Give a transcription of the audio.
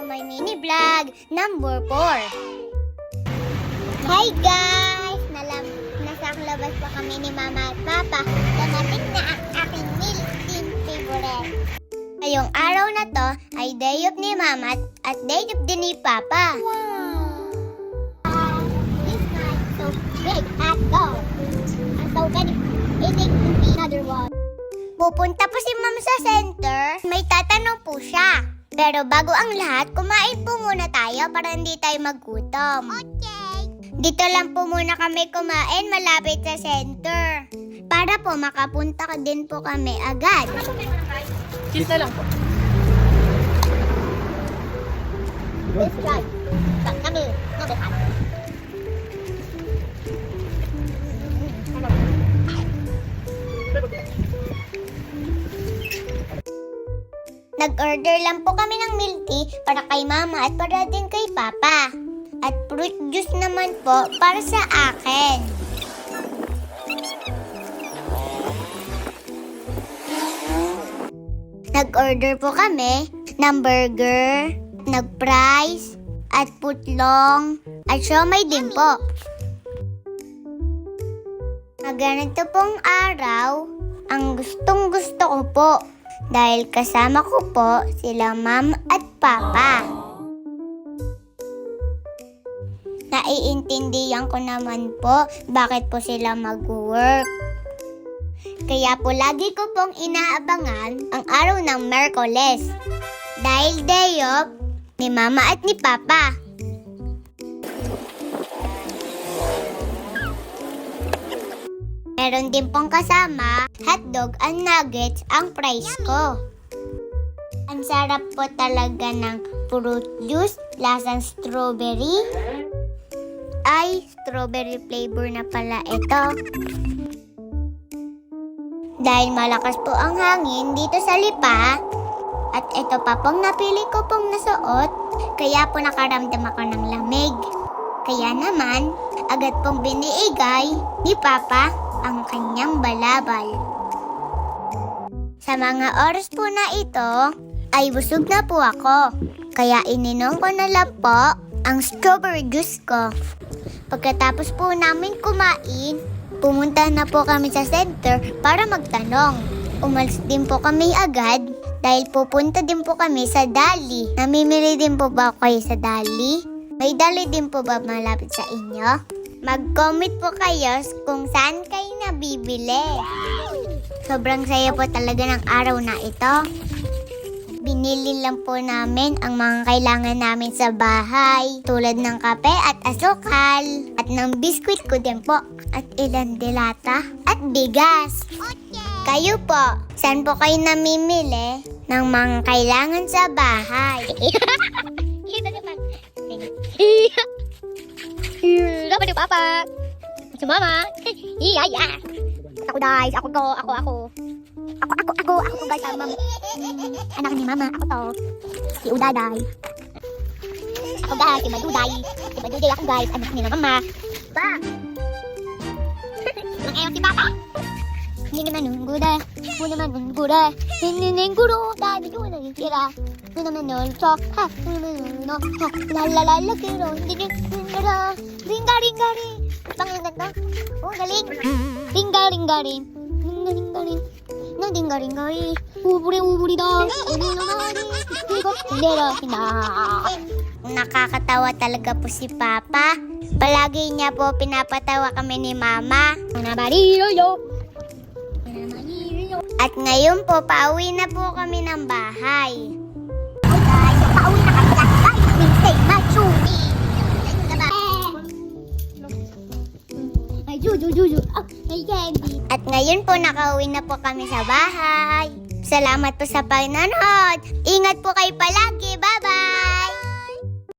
my mini vlog number 4. Hi guys! Nasa labas pa kami ni Mama at Papa. Dumating na ang aking milk tea favorite. Ngayong araw na to ay day off ni Mama at day off din ni Papa. Wow! This night so big at go. And so many. It needs to be another one. Pupunta po si Mama sa center. May tatanong po siya. Pero bago ang lahat, kumain po muna tayo para hindi tayo magutom. Okay. Dito lang po muna kami kumain malapit sa center. Para po makapunta din po kami agad. Cheese na lang po. Let's try. Kami. Nag-order lang po kami ng milk tea para kay Mama at para din kay Papa. At fruit juice naman po para sa akin. Nag-order po kami ng burger, nag-fries, at putlong, at siomay din po. Ganito pong araw, ang gustong-gusto ko po. Dahil kasama ko po sila Ma'am at Papa. Naiintindihan ko naman po bakit po sila mag-work. Kaya po lagi ko pong inaabangan ang araw ng Miyerkules. Dahil day off ni Mama at ni Papa. Meron din pong kasama, hotdog and nuggets ang price ko. Ang sarap po talaga ng fruit juice, lasang strawberry. Ay, strawberry flavor na pala ito. Dahil malakas po ang hangin dito sa Lipa, at ito pa pong napili ko pong nasuot, kaya po nakaramdam ako ng lamig. Kaya naman, agad pong biniigay ni Papa ang kanyang balabal. Sa mga oras po na ito, ay busog na po ako. Kaya ininom ko na lang po ang strawberry juice ko. Pagkatapos po namin kumain, pumunta na po kami sa center para magtanong. Umalis din po kami agad dahil pupunta din po kami sa Dali. Namimili din po ba kayo sa Dali? May Dali din po ba malapit sa inyo? Mag-comment po kayo kung saan kayo nabibili. Sobrang saya po talaga ng araw na ito. Binili lang po namin ang mga kailangan namin sa bahay. Tulad ng kape at asukal. At ng biskwit ko din po. At ilang dilata. At bigas. Kayo po, saan po kayo namimili ng mga kailangan sa bahay? Dapat yung Papa. Si Mama. Iya. Ako guys. Ako guys. Mama. Anak ni Mama. Ako to. Si Udaday. Ako guys. Si Maduday. Ako guys. Anak ni Mama. Pa! Ang si Papa. Hindi naman nung guda. Hindi guro. Dami ko na yung tira. Hindi naman nung chok. Ha. Lalalala kiro. Hindi nyo. Ringa-ringa-ring. Bang yung ganito? Oh, galing. Ringa-ringa-ring. Ringa-ringa-ring. Na ringa-ringa-ring. Uburi-uburi daw. Nakakatawa talaga po si Papa. Palagi niya po pinapatawa kami ni Mama. At ngayon po, pauwi na po kami ng bahay. Pauwi na kami guys. Minstay Machuni. Juju. Ay, candy. At ngayon po, nakauwi na po kami sa bahay. Salamat po sa panonood. Ingat po kayo palagi. Bye!